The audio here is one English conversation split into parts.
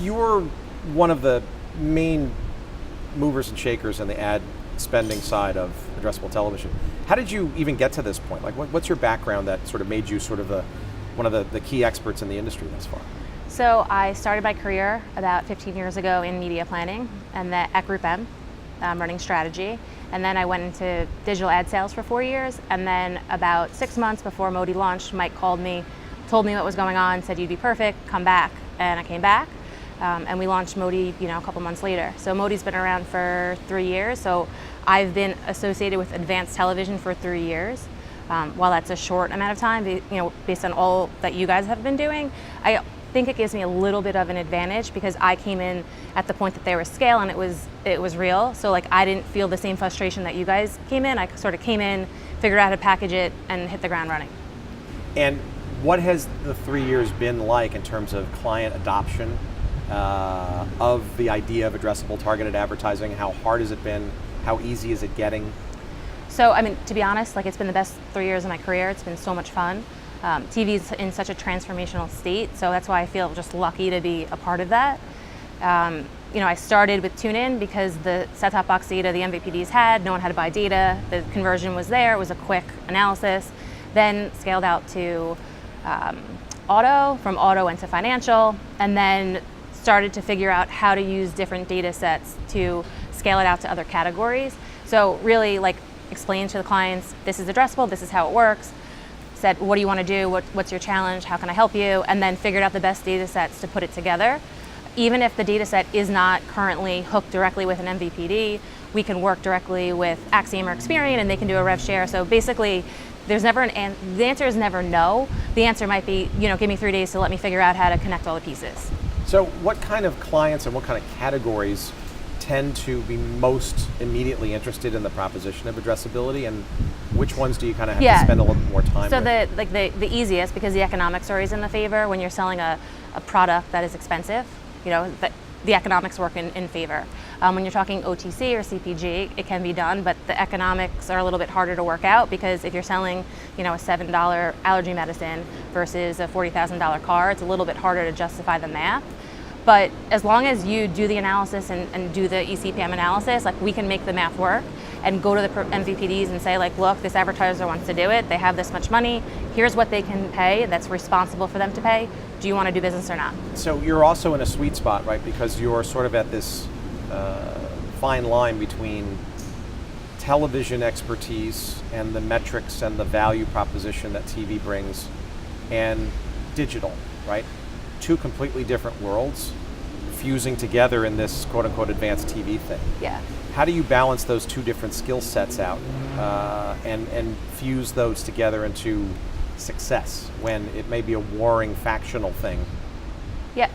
You're one of the main movers and shakers in the ad spending side of addressable television. How did you even get to this point? Like, what's your background that sort of made you sort of one of the key experts in the industry thus far? So I started my career about 15 years ago in media planning, and then at GroupM, running strategy. And then I went into digital ad sales for 4 years. And then about 6 months before Modi launched, Mike called me, told me what was going on, said you'd be perfect, come back. And I came back. And we launched Modi, a couple months later. So Modi's been around for 3 years. So I've been associated with advanced television for 3 years. While that's a short amount of time, based on all that you guys have been doing, I think it gives me a little bit of an advantage because I came in at the point that there was scale and it was real. So like I didn't feel the same frustration that you guys came in. I sort of came in, figured out how to package it, and hit the ground running. And what has the 3 years been like in terms of client adoption of the idea of addressable targeted advertising? How hard has it been? How easy is it getting? So, to be honest, it's been the best 3 years of my career. It's been so much fun. TV is in such a transformational state, so that's why I feel just lucky to be a part of that. I started with TuneIn because the set-top box data the MVPDs had, no one had to buy data, the conversion was there, it was a quick analysis, then scaled out to auto, from auto into financial, and then started to figure out how to use different data sets to scale it out to other categories. So really explain to the clients, this is addressable, this is how it works, said, what do you want to do, what's your challenge, how can I help you, and then figured out the best data sets to put it together. Even if the data set is not currently hooked directly with an MVPD, we can work directly with Acxiom or Experian and they can do a rev share. So basically, there's never the answer is never no. The answer might be, give me 3 days to let me figure out how to connect all the pieces. So what kind of clients and what kind of categories tend to be most immediately interested in the proposition of addressability, and which ones do you kind of have to spend a little bit more time with? So the easiest, because the economics are always in the favor when you're selling a product that is expensive, the economics work in favor. When you're talking OTC or CPG, it can be done, but the economics are a little bit harder to work out because if you're selling, a $7 allergy medicine versus a $40,000 car, it's a little bit harder to justify the math. But as long as you do the analysis and do the ECPM analysis, we can make the math work and go to the MVPDs and say, look, this advertiser wants to do it. They have this much money. Here's what they can pay that's responsible for them to pay. Do you want to do business or not? So you're also in a sweet spot, right? Because you're sort of at this fine line between television expertise and the metrics and the value proposition that TV brings and digital, right? Two completely different worlds fusing together in this quote-unquote advanced TV thing. Yeah. How do you balance those two different skill sets out and fuse those together into success when it may be a warring factional thing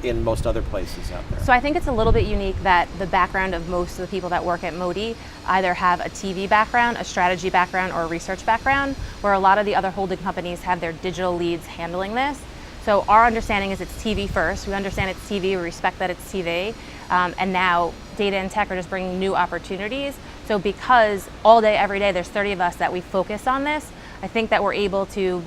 in most other places out there? So I think it's a little bit unique that the background of most of the people that work at Modi either have a TV background, a strategy background, or a research background, where a lot of the other holding companies have their digital leads handling this. So our understanding is it's TV first. We understand it's TV, we respect that it's TV, and now data and tech are just bringing new opportunities. So because all day, every day, there's 30 of us that we focus on this, I think that we're able to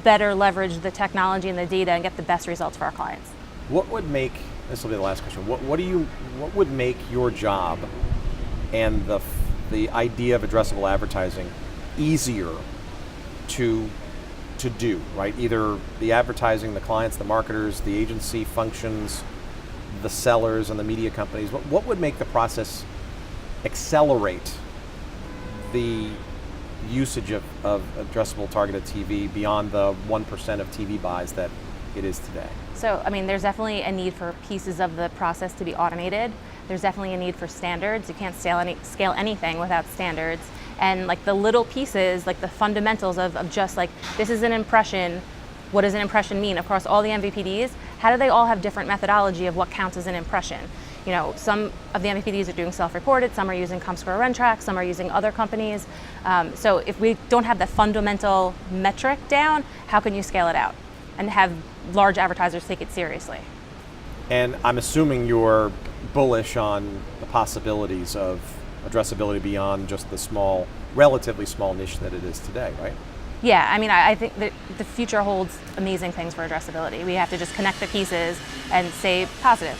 better leverage the technology and the data and get the best results for our clients. What would make, this will be the last question, what would make your job and the idea of addressable advertising easier to do, right? Either the advertising, the clients, the marketers, the agency functions, the sellers and the media companies. What would make the process accelerate the usage of addressable targeted TV beyond the 1% of TV buys that it is today? So, there's definitely a need for pieces of the process to be automated. There's definitely a need for standards. You can't scale anything without standards. And the little pieces, the fundamentals of just this is an impression, what does an impression mean across all the MVPDs? How do they all have different methodology of what counts as an impression? Some of the MVPDs are doing self-reported, some are using Comscore RenTrack, some are using other companies. So if we don't have the fundamental metric down, how can you scale it out and have large advertisers take it seriously? And I'm assuming you're bullish on the possibilities of addressability beyond just the relatively small niche that it is today, right? Yeah, I mean, I think that the future holds amazing things for addressability. We have to just connect the pieces and say positive.